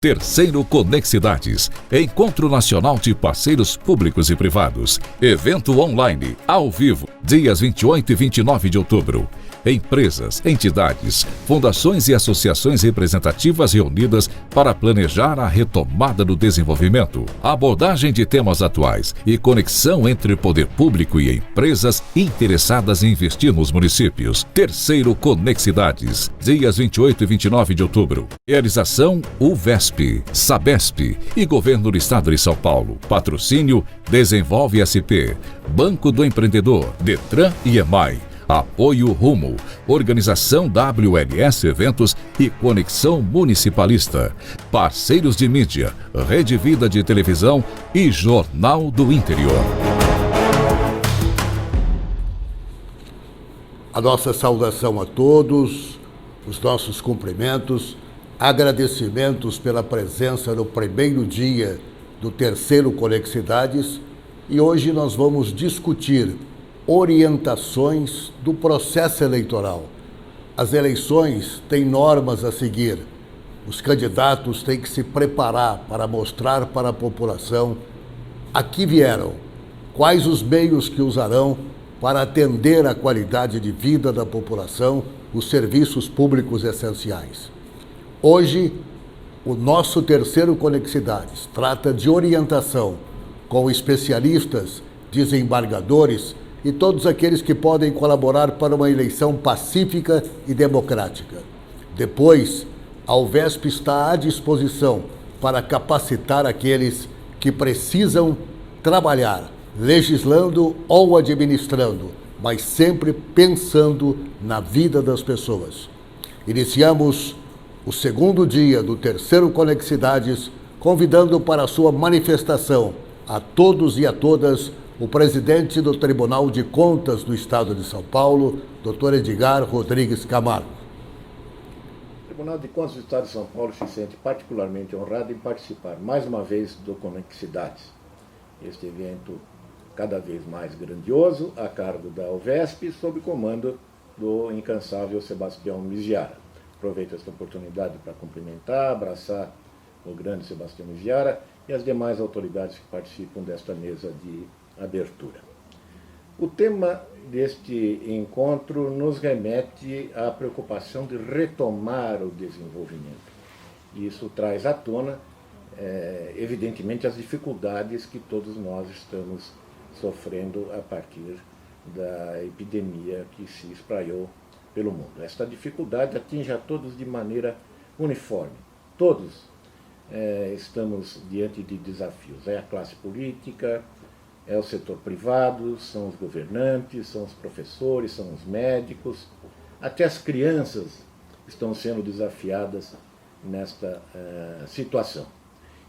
Terceiro Conexidades, Encontro Nacional de Parceiros Públicos e Privados. Evento online, ao vivo, dias 28 e 29 de outubro. Empresas, entidades, fundações e associações representativas reunidas para planejar a retomada do desenvolvimento, abordagem de temas atuais e conexão entre poder público e empresas interessadas em investir nos municípios. Terceiro Conexidades, dias 28 e 29 de outubro. Realização UVESP, SABESP e Governo do Estado de São Paulo. Patrocínio Desenvolve SP, Banco do Empreendedor, Detran e EMAI. Apoio Rumo, Organização WLS Eventos e Conexão Municipalista. Parceiros de mídia, Rede Vida de Televisão e Jornal do Interior. A nossa saudação a todos, os nossos cumprimentos, agradecimentos pela presença no primeiro dia do terceiro Conexidades, e hoje nós vamos discutir orientações do processo eleitoral. As eleições têm normas a seguir. Os candidatos têm que se preparar para mostrar para a população a que vieram, quais os meios que usarão para atender a qualidade de vida da população, os serviços públicos essenciais. Hoje, o nosso terceiro Conexidades trata de orientação com especialistas, desembargadores e todos aqueles que podem colaborar para uma eleição pacífica e democrática. Depois, a UVESP está à disposição para capacitar aqueles que precisam trabalhar, legislando ou administrando, mas sempre pensando na vida das pessoas. Iniciamos o segundo dia do terceiro Conexidades, convidando para a sua manifestação a todos e a todas o presidente do Tribunal de Contas do Estado de São Paulo, Dr. Edgar Rodrigues Camargo. O Tribunal de Contas do Estado de São Paulo se sente particularmente honrado em participar mais uma vez do Conexidades. Este evento cada vez mais grandioso, a cargo da UVESP, sob comando do incansável Sebastião Miziara. Aproveito esta oportunidade para cumprimentar, abraçar o grande Sebastião Miziara e as demais autoridades que participam desta mesa de abertura. O tema deste encontro nos remete à preocupação de retomar o desenvolvimento. Isso traz à tona, evidentemente, as dificuldades que todos nós estamos sofrendo a partir da epidemia que se espraiou pelo mundo. Esta dificuldade atinge a todos de maneira uniforme. Todos estamos diante de desafios. É a classe política, é o setor privado, são os governantes, são os professores, são os médicos, até as crianças estão sendo desafiadas nesta situação.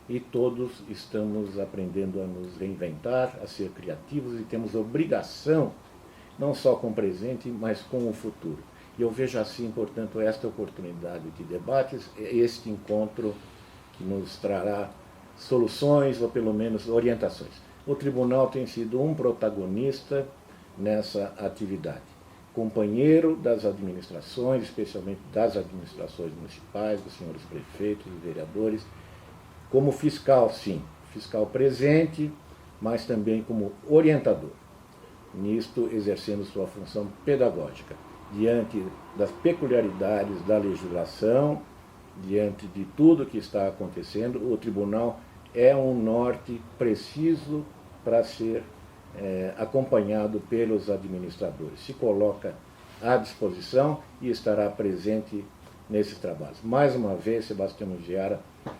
E todos estamos aprendendo a nos reinventar, a ser criativos e temos obrigação, não só com o presente, mas com o futuro. E eu vejo assim, portanto, esta oportunidade de debates, este encontro que nos trará soluções ou pelo menos orientações. O tribunal tem sido um protagonista nessa atividade, companheiro das administrações, especialmente das administrações municipais, dos senhores prefeitos e vereadores, como fiscal, sim, fiscal presente, mas também como orientador, nisto exercendo sua função pedagógica, diante das peculiaridades da legislação, diante de tudo que está acontecendo. O tribunal é um norte preciso para ser acompanhado pelos administradores. Se coloca à disposição e estará presente nesses trabalhos. Mais uma vez, Sebastião Miziara,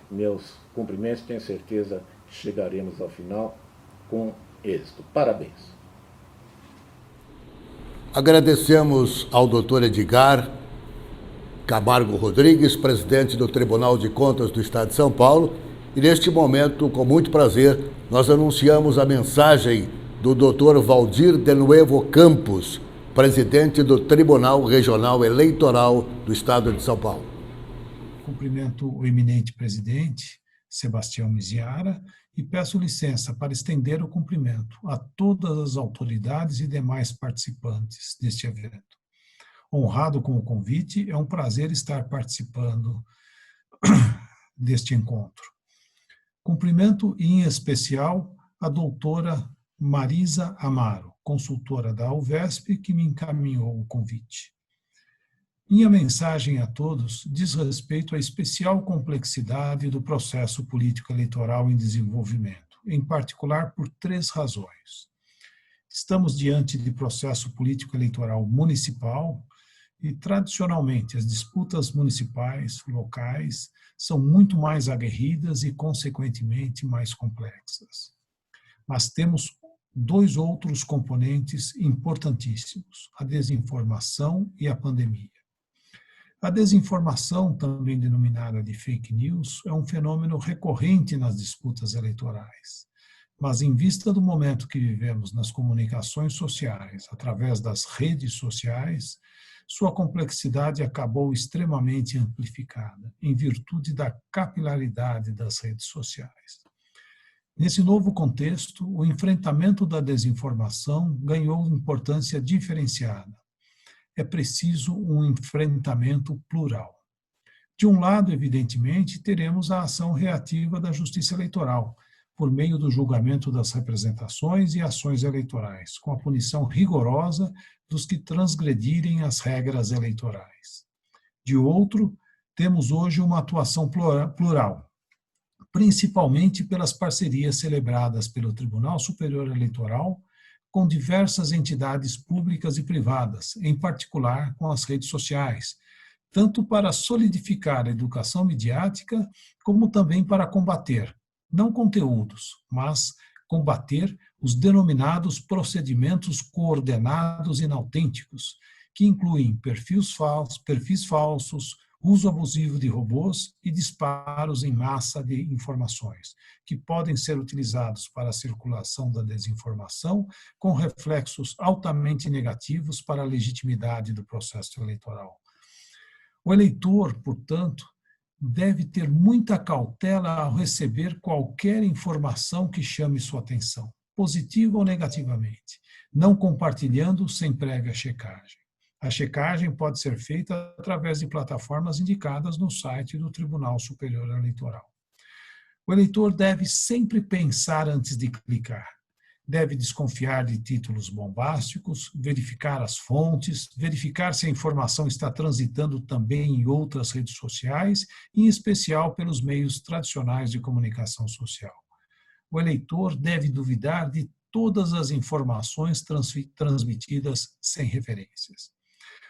meus cumprimentos, tenho certeza que chegaremos ao final com êxito. Parabéns. Agradecemos ao Dr. Edgar Camargo Rodrigues, presidente do Tribunal de Contas do Estado de São Paulo, e neste momento, com muito prazer, nós anunciamos a mensagem do Dr. Valdir de Nuevo Campos, presidente do Tribunal Regional Eleitoral do Estado de São Paulo. Cumprimento o eminente presidente, Sebastião Miziara, e peço licença para estender o cumprimento a todas as autoridades e demais participantes deste evento. Honrado com o convite, é um prazer estar participando deste encontro. Cumprimento, em especial, a doutora Marisa Amaro, consultora da UVESP, que me encaminhou o convite. Minha mensagem a todos diz respeito à especial complexidade do processo político eleitoral em desenvolvimento, em particular por 3 razões. Estamos diante de processo político eleitoral municipal e, tradicionalmente, as disputas municipais, locais, são muito mais aguerridas e, consequentemente, mais complexas. Mas temos 2 outros componentes importantíssimos, a desinformação e a pandemia. A desinformação, também denominada de fake news, é um fenômeno recorrente nas disputas eleitorais. Mas, em vista do momento que vivemos nas comunicações sociais, através das redes sociais, sua complexidade acabou extremamente amplificada, em virtude da capilaridade das redes sociais. Nesse novo contexto, o enfrentamento da desinformação ganhou importância diferenciada. É preciso um enfrentamento plural. De um lado, evidentemente, teremos a ação reativa da Justiça Eleitoral, por meio do julgamento das representações e ações eleitorais, com a punição rigorosa dos que transgredirem as regras eleitorais. De outro, temos hoje uma atuação plural, principalmente pelas parcerias celebradas pelo Tribunal Superior Eleitoral com diversas entidades públicas e privadas, em particular com as redes sociais, tanto para solidificar a educação midiática, como também para combater, não conteúdos, mas combater os denominados procedimentos coordenados inautênticos, que incluem perfis falsos, uso abusivo de robôs e disparos em massa de informações, que podem ser utilizados para a circulação da desinformação, com reflexos altamente negativos para a legitimidade do processo eleitoral. O eleitor, portanto, deve ter muita cautela ao receber qualquer informação que chame sua atenção, positiva ou negativamente, não compartilhando sem prévia checagem. A checagem pode ser feita através de plataformas indicadas no site do Tribunal Superior Eleitoral. O eleitor deve sempre pensar antes de clicar. Deve desconfiar de títulos bombásticos, verificar as fontes, verificar se a informação está transitando também em outras redes sociais, em especial pelos meios tradicionais de comunicação social. O eleitor deve duvidar de todas as informações transmitidas sem referências.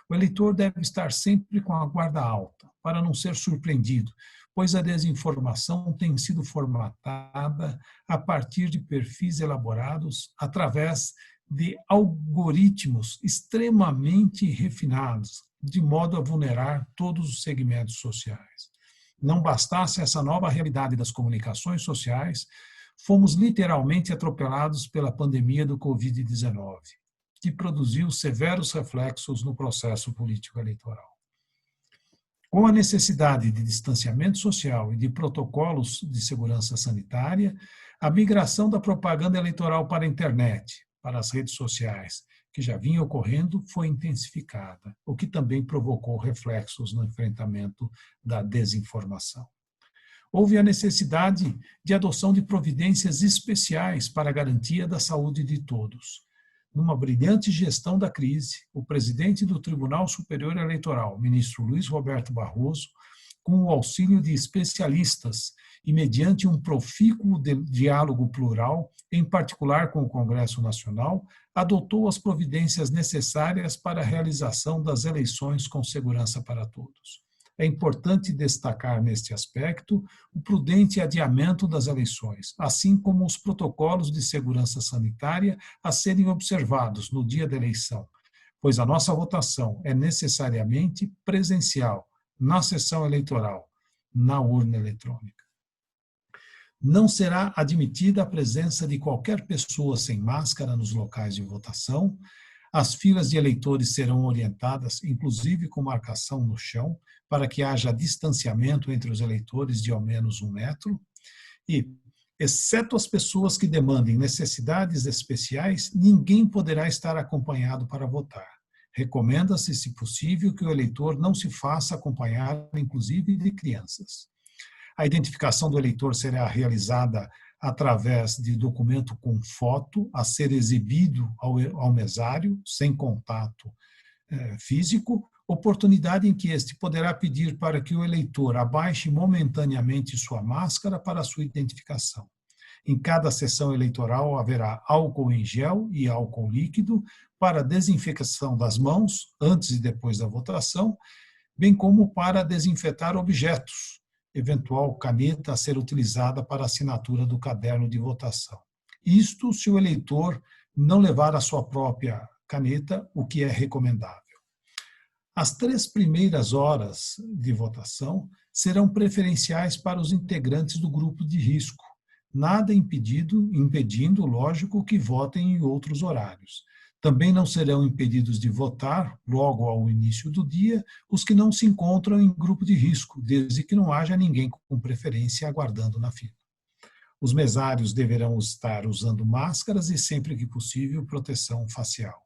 O eleitor deve estar sempre com a guarda alta, para não ser surpreendido, pois a desinformação tem sido formatada a partir de perfis elaborados através de algoritmos extremamente refinados, de modo a vulnerar todos os segmentos sociais. Não bastasse essa nova realidade das comunicações sociais, fomos literalmente atropelados pela pandemia do Covid-19, que produziu severos reflexos no processo político eleitoral. Com a necessidade de distanciamento social e de protocolos de segurança sanitária, a migração da propaganda eleitoral para a internet, para as redes sociais, que já vinha ocorrendo, foi intensificada, o que também provocou reflexos no enfrentamento da desinformação. Houve a necessidade de adoção de providências especiais para a garantia da saúde de todos. Numa brilhante gestão da crise, o presidente do Tribunal Superior Eleitoral, ministro Luiz Roberto Barroso, com o auxílio de especialistas e mediante um profícuo diálogo plural, em particular com o Congresso Nacional, adotou as providências necessárias para a realização das eleições com segurança para todos. É importante destacar neste aspecto o prudente adiamento das eleições, assim como os protocolos de segurança sanitária a serem observados no dia da eleição, pois a nossa votação é necessariamente presencial, na sessão eleitoral, na urna eletrônica. Não será admitida a presença de qualquer pessoa sem máscara nos locais de votação. As filas de eleitores serão orientadas, inclusive com marcação no chão, para que haja distanciamento entre os eleitores de ao menos 1 metro. E, exceto as pessoas que demandem necessidades especiais, ninguém poderá estar acompanhado para votar. Recomenda-se, se possível, que o eleitor não se faça acompanhar, inclusive, de crianças. A identificação do eleitor será realizada através de documento com foto a ser exibido ao mesário, sem contato físico, oportunidade em que este poderá pedir para que o eleitor abaixe momentaneamente sua máscara para sua identificação. Em cada sessão eleitoral haverá álcool em gel e álcool líquido para desinfecção das mãos antes e depois da votação, bem como para desinfetar objetos, eventual caneta a ser utilizada para assinatura do caderno de votação. Isto se o eleitor não levar a sua própria caneta, o que é recomendável. As 3 primeiras horas de votação serão preferenciais para os integrantes do grupo de risco, nada impedindo, lógico, que votem em outros horários. Também não serão impedidos de votar, logo ao início do dia, os que não se encontram em grupo de risco, desde que não haja ninguém com preferência aguardando na fila. Os mesários deverão estar usando máscaras e, sempre que possível, proteção facial.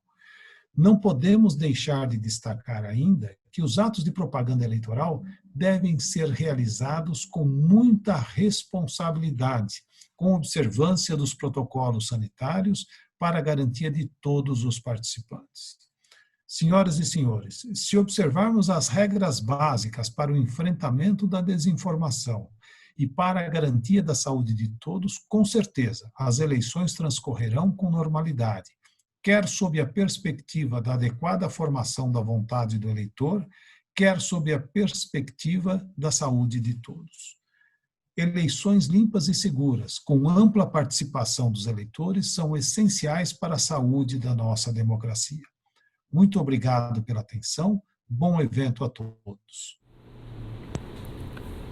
Não podemos deixar de destacar ainda que os atos de propaganda eleitoral devem ser realizados com muita responsabilidade, com observância dos protocolos sanitários para a garantia de todos os participantes. Senhoras e senhores, se observarmos as regras básicas para o enfrentamento da desinformação e para a garantia da saúde de todos, com certeza, as eleições transcorrerão com normalidade, quer sob a perspectiva da adequada formação da vontade do eleitor, quer sob a perspectiva da saúde de todos. Eleições limpas e seguras, com ampla participação dos eleitores, são essenciais para a saúde da nossa democracia. Muito obrigado pela atenção, bom evento a todos.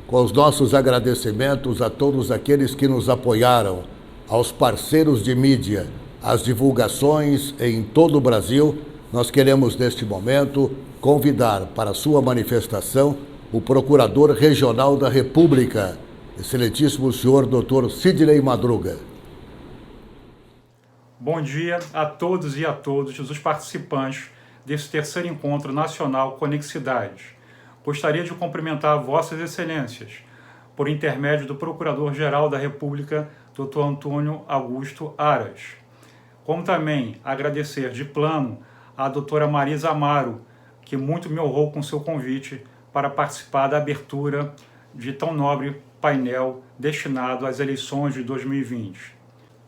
Com os nossos agradecimentos a todos aqueles que nos apoiaram, aos parceiros de mídia, às divulgações em todo o Brasil, nós queremos, neste momento, convidar para a sua manifestação o Procurador Regional da República, excelentíssimo senhor Dr. Sidney Madruga. Bom dia a todos e a todos os participantes desse terceiro encontro nacional Conexidades. Gostaria de cumprimentar Vossas Excelências, por intermédio do Procurador-Geral da República, Dr. Antônio Augusto Aras. Como também agradecer de plano à doutora Marisa Amaro, que muito me honrou com seu convite para participar da abertura de tão nobre painel destinado às eleições de 2020.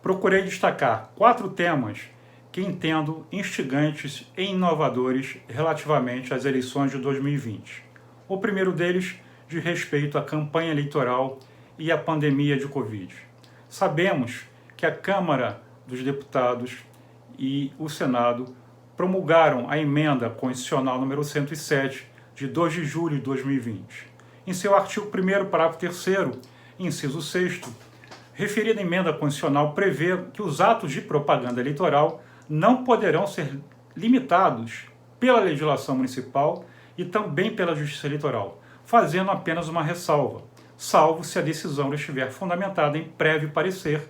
Procurei destacar 4 temas que entendo instigantes e inovadores relativamente às eleições de 2020. O primeiro deles diz respeito à campanha eleitoral e à pandemia de Covid. Sabemos que a Câmara dos Deputados e o Senado promulgaram a emenda constitucional número 107, de 2 de julho de 2020. Em seu artigo 1º, parágrafo 3º, inciso 6º, referida emenda constitucional prevê que os atos de propaganda eleitoral não poderão ser limitados pela legislação municipal e também pela Justiça Eleitoral, fazendo apenas uma ressalva, salvo se a decisão estiver fundamentada em prévio parecer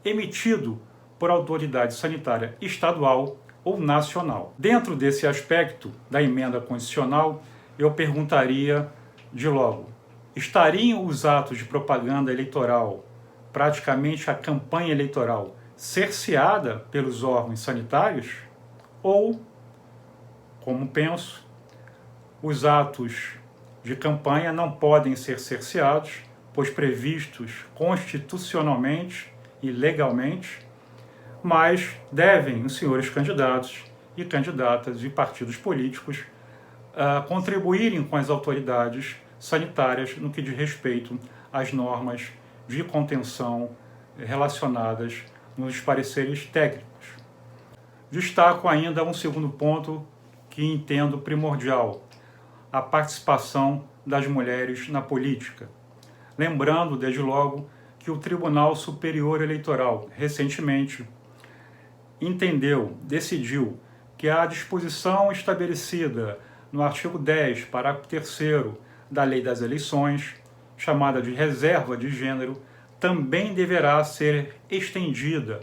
emitido por autoridade sanitária estadual ou nacional. Dentro desse aspecto da emenda constitucional, eu perguntaria de logo, estariam os atos de propaganda eleitoral, praticamente a campanha eleitoral, cerceada pelos órgãos sanitários? Ou, como penso, os atos de campanha não podem ser cerceados, pois previstos constitucionalmente e legalmente, mas devem os senhores candidatos e candidatas e partidos políticos contribuírem com as autoridades sanitárias no que diz respeito às normas de contenção relacionadas nos pareceres técnicos. Destaco ainda um segundo ponto que entendo primordial, a participação das mulheres na política. Lembrando, desde logo, que o Tribunal Superior Eleitoral, recentemente, decidiu que a disposição estabelecida no artigo 10, parágrafo 3º da Lei das Eleições, chamada de reserva de gênero, também deverá ser estendida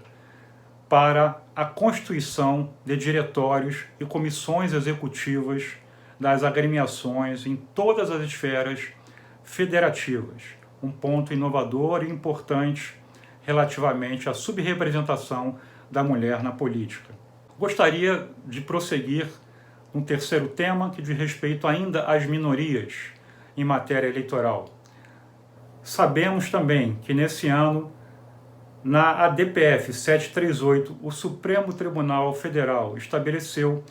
para a constituição de diretórios e comissões executivas das agremiações em todas as esferas federativas, um ponto inovador e importante relativamente à subrepresentação da mulher na política. Gostaria de prosseguir um terceiro tema que diz respeito ainda às minorias em matéria eleitoral. Sabemos também que nesse ano, na ADPF 738, o Supremo Tribunal Federal estabeleceu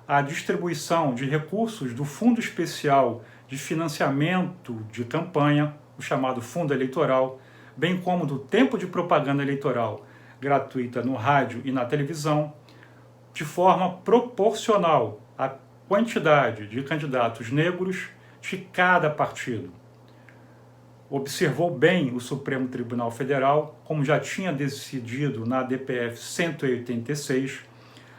a distribuição de recursos do Fundo Especial de Financiamento de Campanha, o chamado Fundo Eleitoral, bem como do tempo de propaganda eleitoral gratuita no rádio e na televisão, de forma proporcional à quantidade de candidatos negros de cada partido. Observou bem o Supremo Tribunal Federal, como já tinha decidido na ADPF 186,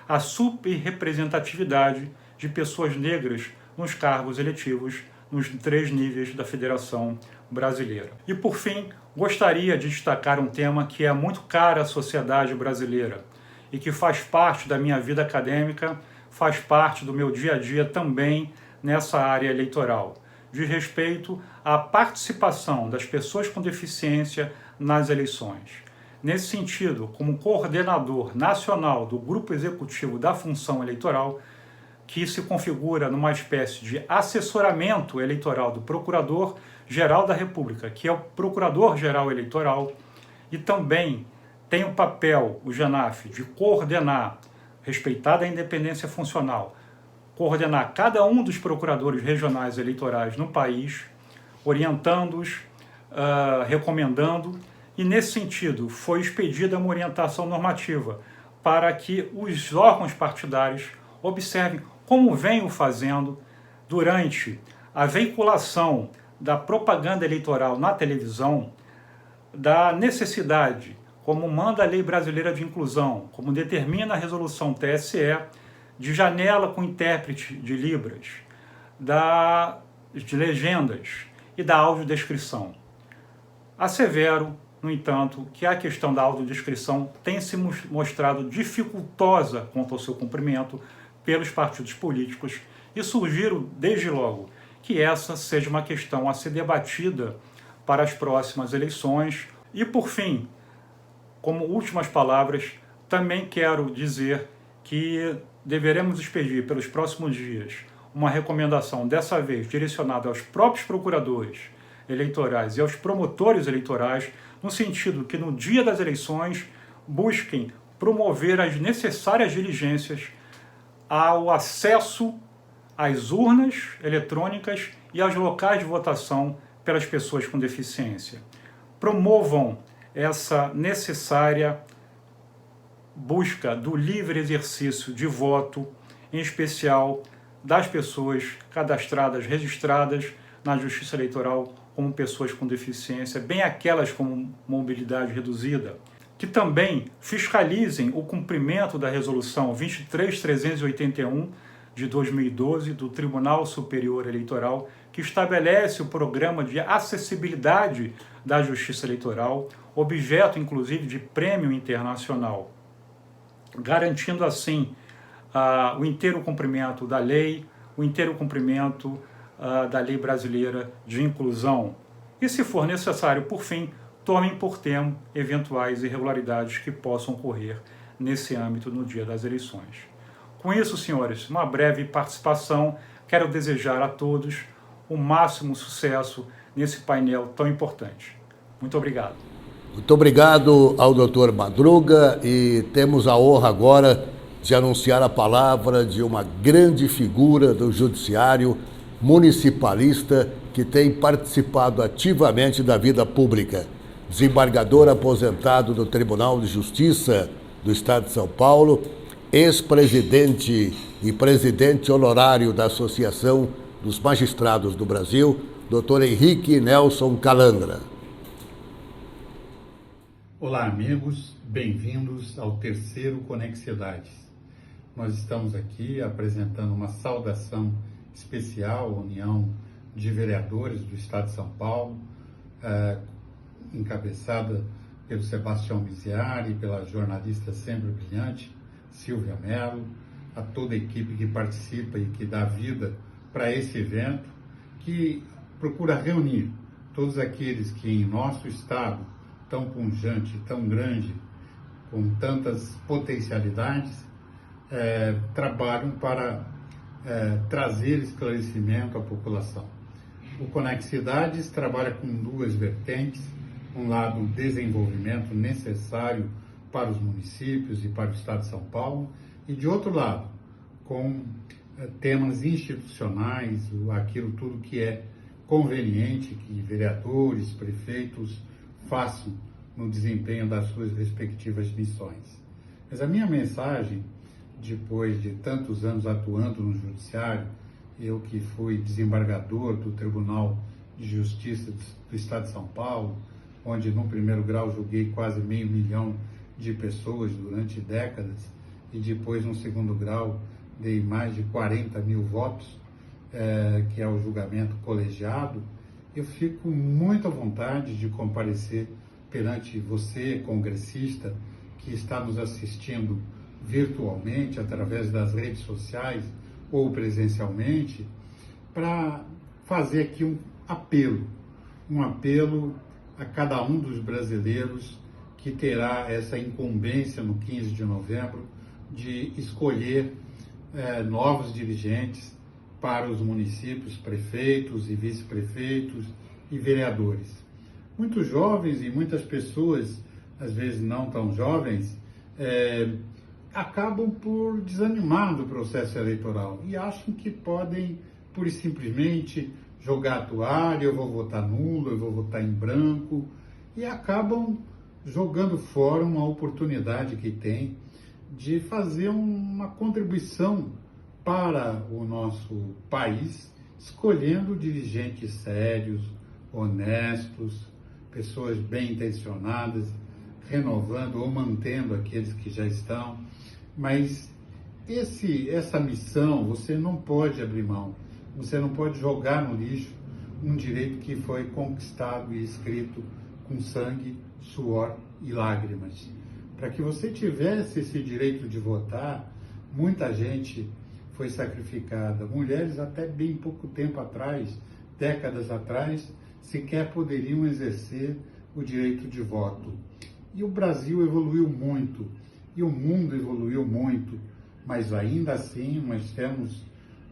a subrepresentatividade de pessoas negras nos cargos eletivos nos 3 níveis da Federação Brasileira. E, por fim, gostaria de destacar um tema que é muito caro à sociedade brasileira e que faz parte da minha vida acadêmica, faz parte do meu dia a dia também nessa área eleitoral, de respeito à participação das pessoas com deficiência nas eleições. Nesse sentido, como coordenador nacional do Grupo Executivo da Função Eleitoral, que se configura numa espécie de assessoramento eleitoral do Procurador-Geral da República, que é o Procurador-Geral Eleitoral, e também tem o papel, o GENAF, de coordenar, respeitada a independência funcional, coordenar cada um dos procuradores regionais eleitorais no país, orientando-os, recomendando, e nesse sentido foi expedida uma orientação normativa para que os órgãos partidários observem como vem o fazendo durante a veiculação da propaganda eleitoral na televisão, da necessidade, como manda a Lei Brasileira de Inclusão, como determina a resolução TSE, de janela com intérprete de Libras, de legendas e da audiodescrição. Assevero, no entanto, que a questão da audiodescrição tem se mostrado dificultosa quanto ao seu cumprimento pelos partidos políticos e sugiro, desde logo, que essa seja uma questão a ser debatida para as próximas eleições. E, por fim, como últimas palavras, também quero dizer que deveremos expedir pelos próximos dias uma recomendação, dessa vez direcionada aos próprios procuradores eleitorais e aos promotores eleitorais, no sentido que no dia das eleições busquem promover as necessárias diligências ao acesso às urnas eletrônicas e aos locais de votação pelas pessoas com deficiência. Promovam essa necessária busca do livre exercício de voto, em especial das pessoas cadastradas, registradas na Justiça Eleitoral como pessoas com deficiência, bem aquelas com mobilidade reduzida, que também fiscalizem o cumprimento da Resolução 23.381 de 2012 do Tribunal Superior Eleitoral, que estabelece o programa de acessibilidade da Justiça Eleitoral, objeto inclusive de prêmio internacional, garantindo assim o inteiro cumprimento da lei, o inteiro cumprimento da Lei Brasileira de Inclusão. E, se for necessário, por fim, tomem por termo eventuais irregularidades que possam ocorrer nesse âmbito no dia das eleições. Com isso, senhores, uma breve participação. Quero desejar a todos o máximo sucesso nesse painel tão importante. Muito obrigado. Muito obrigado ao Dr. Madruga, e temos a honra agora de anunciar a palavra de uma grande figura do judiciário municipalista que tem participado ativamente da vida pública. Desembargador aposentado do Tribunal de Justiça do Estado de São Paulo, ex-presidente e presidente honorário da Associação dos Magistrados do Brasil, Dr. Henrique Nelson Calandra. Olá, amigos, bem-vindos ao terceiro Conexidades. Nós estamos aqui apresentando uma saudação especial à União de Vereadores do Estado de São Paulo, encabeçada pelo Sebastião Miziari, pela jornalista sempre brilhante, Silvia Mello, a toda a equipe que participa e que dá vida para esse evento, que procura reunir todos aqueles que em nosso estado, tão pujante, tão grande, com tantas potencialidades, trabalham para trazer esclarecimento à população. O Conexidades trabalha com duas vertentes: um lado, o desenvolvimento necessário para os municípios e para o Estado de São Paulo, e de outro lado, com temas institucionais, aquilo tudo que é conveniente que vereadores, prefeitos façam no desempenho das suas respectivas missões. Mas a minha mensagem, depois de tantos anos atuando no Judiciário, eu que fui desembargador do Tribunal de Justiça do Estado de São Paulo, onde no primeiro grau julguei quase 500 mil de pessoas durante décadas, e depois no segundo grau dei mais de 40 mil votos, que é o julgamento colegiado. Eu fico muito à vontade de comparecer perante você, congressista, que está nos assistindo virtualmente, através das redes sociais ou presencialmente, para fazer aqui um apelo a cada um dos brasileiros que terá essa incumbência no 15 de novembro de escolher novos dirigentes para os municípios, prefeitos e vice-prefeitos e vereadores. Muitos jovens e muitas pessoas, às vezes não tão jovens, acabam por desanimar do processo eleitoral e acham que podem, pura e simplesmente, jogar a toalha: eu vou votar nulo, eu vou votar em branco, e acabam jogando fora uma oportunidade que tem de fazer uma contribuição para o nosso país, escolhendo dirigentes sérios, honestos, pessoas bem intencionadas, renovando ou mantendo aqueles que já estão. Mas essa missão você não pode abrir mão, você não pode jogar no lixo um direito que foi conquistado e escrito com sangue, suor e lágrimas. Para que você tivesse esse direito de votar, muita gente foi sacrificada. Mulheres até bem pouco tempo atrás, décadas atrás, sequer poderiam exercer o direito de voto. E o Brasil evoluiu muito, e o mundo evoluiu muito, mas ainda assim nós temos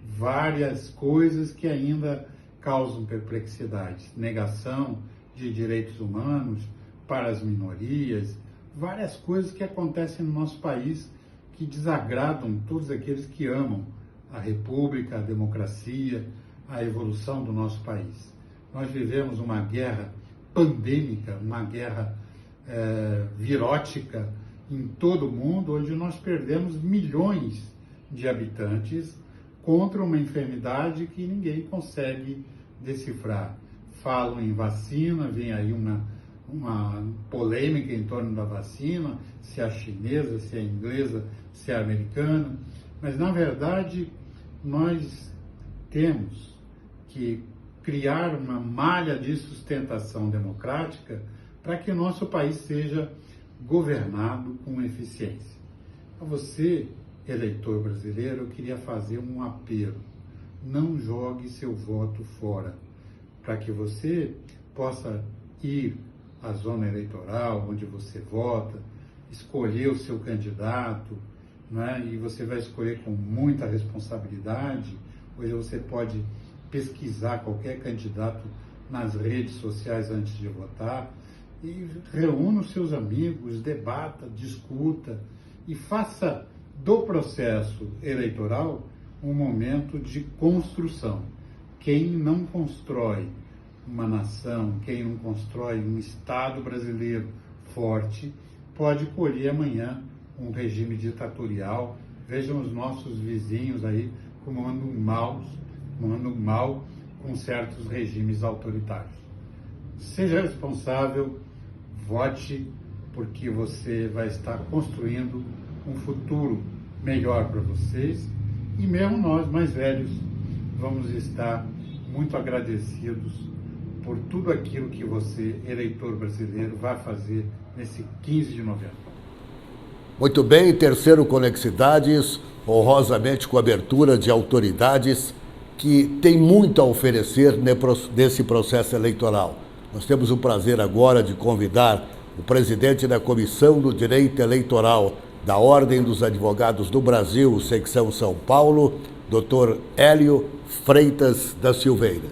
várias coisas que ainda causam perplexidades. Negação de direitos humanos para as minorias, várias coisas que acontecem no nosso país que desagradam todos aqueles que amam a República, a democracia, a evolução do nosso país. Nós vivemos uma guerra pandêmica, uma guerra virótica em todo o mundo, onde nós perdemos milhões de habitantes contra uma enfermidade que ninguém consegue decifrar. Falam em vacina, vem aí uma polêmica em torno da vacina, se é chinesa, se é inglesa, se é americana, mas na verdade nós temos que criar uma malha de sustentação democrática para que o nosso país seja governado com eficiência. A você, eleitor brasileiro, eu queria fazer um apelo: não jogue seu voto fora, para que você possa ir à zona eleitoral onde você vota, escolher o seu candidato, né? E você vai escolher com muita responsabilidade. Hoje você pode pesquisar qualquer candidato nas redes sociais antes de votar, e reúna os seus amigos, debata, discuta e faça do processo eleitoral um momento de construção. Quem não constrói uma nação, quem não constrói um Estado brasileiro forte, pode colher amanhã um regime ditatorial. Vejam os nossos vizinhos aí como andam mal com certos regimes autoritários. Seja responsável, vote, porque você vai estar construindo um futuro melhor para vocês, e mesmo nós, mais velhos, vamos estar muito agradecidos por tudo aquilo que você, eleitor brasileiro, vai fazer nesse 15 de novembro. Muito bem, terceiro Conexidades, honrosamente com abertura de autoridades que têm muito a oferecer nesse processo eleitoral. Nós temos o prazer agora de convidar o presidente da Comissão do Direito Eleitoral da Ordem dos Advogados do Brasil, secção São Paulo, Dr. Hélio Freitas da Silveira.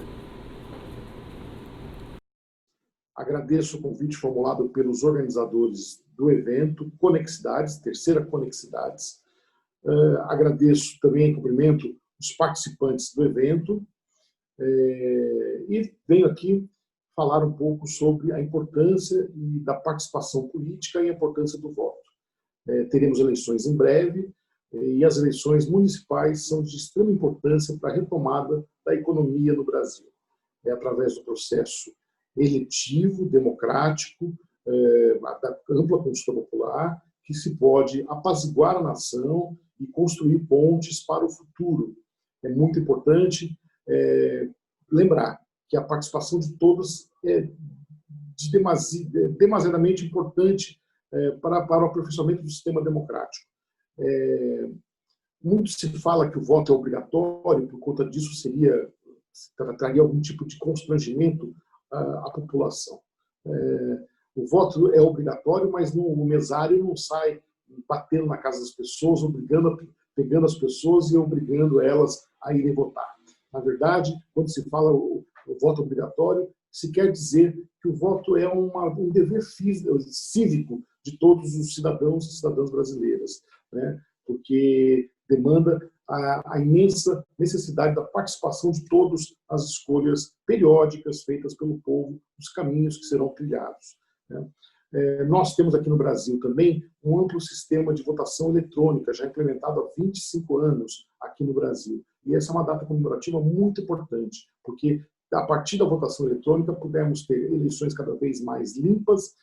Agradeço o convite formulado pelos organizadores do evento Conexidades, terceira Conexidades. Agradeço também, cumprimento os participantes do evento e venho aqui falar um pouco sobre a importância da participação política e a importância do voto. Teremos eleições em breve e as eleições municipais são de extrema importância para a retomada da economia no Brasil. É através do processo eletivo, democrático, da ampla consulta popular, que se pode apaziguar a nação e construir pontes para o futuro. É muito importante lembrar que a participação de todos é demasiadamente importante para o aperfeiçoamento do sistema democrático. Muito se fala que o voto é obrigatório, por conta disso traria algum tipo de constrangimento à população. O voto é obrigatório, mas no mesário não sai batendo na casa das pessoas, pegando as pessoas e obrigando elas a irem votar. Na verdade, quando se fala o voto obrigatório, se quer dizer que o voto é um dever cívico de todos os cidadãos e cidadãs brasileiras, né? Porque demanda a imensa necessidade da participação de todos as escolhas periódicas feitas pelo povo, os caminhos que serão trilhados, né? Nós temos aqui no Brasil também um amplo sistema de votação eletrônica, já implementado há 25 anos aqui no Brasil. E essa é uma data comemorativa muito importante, porque a partir da votação eletrônica pudermos ter eleições cada vez mais limpas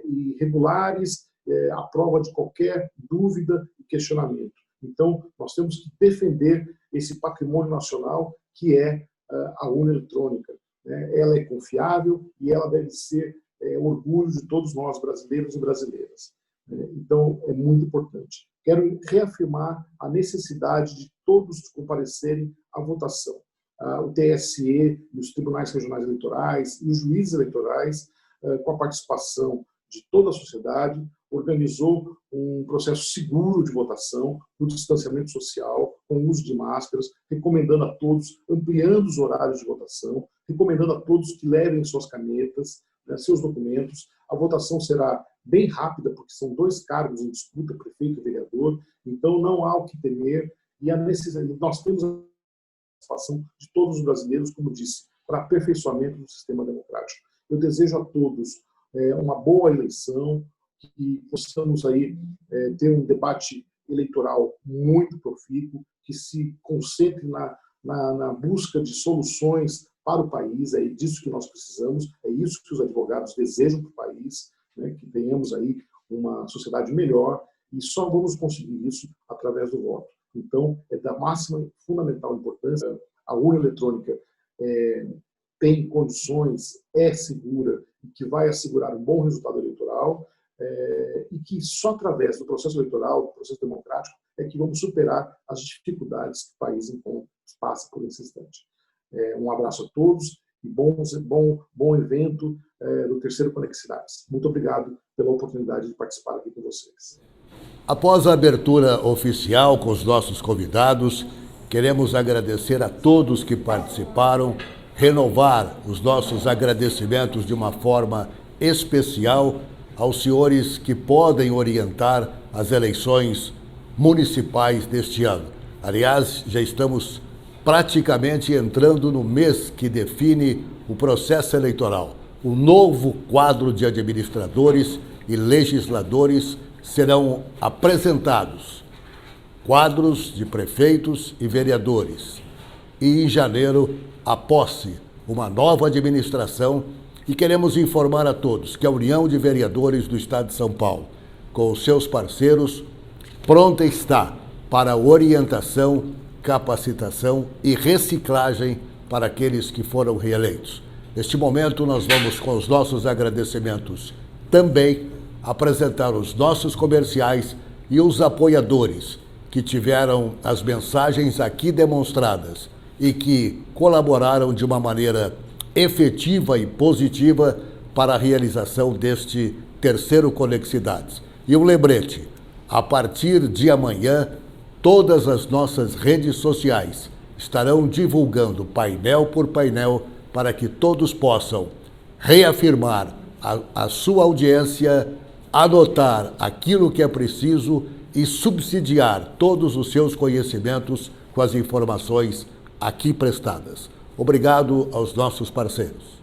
e regulares, à prova de qualquer dúvida e questionamento. Então, nós temos que defender esse patrimônio nacional que é a urna eletrônica, né? Ela é confiável e ela deve ser orgulho de todos nós, brasileiros e brasileiras. Então, é muito importante. Quero reafirmar a necessidade de todos comparecerem à votação. O TSE e os tribunais regionais eleitorais e os juízes eleitorais, com a participação de toda a sociedade, organizou um processo seguro de votação, com distanciamento social, com uso de máscaras, recomendando a todos, ampliando os horários de votação, recomendando a todos que levem suas canetas, seus documentos. A votação será bem rápida, porque são 2 cargos em disputa, prefeito e vereador, então não há o que temer, e nós temos a participação de todos os brasileiros, como disse, para aperfeiçoamento do sistema democrático. Eu desejo a todos uma boa eleição, que possamos aí ter um debate eleitoral muito profícuo, que se concentre na busca de soluções para o país. É disso que nós precisamos, é isso que os advogados desejam para o país, né, que tenhamos aí uma sociedade melhor, e só vamos conseguir isso através do voto. Então, é da máxima e fundamental importância. A urna eletrônica tem condições, é segura, e que vai assegurar um bom resultado eleitoral, e que só através do processo eleitoral, do processo democrático, é que vamos superar as dificuldades que o país passa por esse instante. Um abraço a todos e bom evento do terceiro Conexidades. Muito obrigado pela oportunidade de participar aqui com vocês. Após a abertura oficial com os nossos convidados, queremos agradecer a todos que participaram, renovar os nossos agradecimentos de uma forma especial aos senhores que podem orientar as eleições municipais deste ano. Aliás, já estamos praticamente entrando no mês que define o processo eleitoral. O novo quadro de administradores e legisladores serão apresentados, quadros de prefeitos e vereadores. E em janeiro, a posse, uma nova administração, e queremos informar a todos que a União de Vereadores do Estado de São Paulo, com os seus parceiros, pronta está para orientação, capacitação e reciclagem para aqueles que foram reeleitos. Neste momento, nós vamos, com os nossos agradecimentos, também apresentar os nossos comerciais e os apoiadores que tiveram as mensagens aqui demonstradas e que colaboraram de uma maneira efetiva e positiva para a realização deste terceiro Conexidades. E um lembrete, a partir de amanhã, todas as nossas redes sociais estarão divulgando painel por painel para que todos possam reafirmar a sua audiência, anotar aquilo que é preciso e subsidiar todos os seus conhecimentos com as informações aqui prestadas. Obrigado aos nossos parceiros.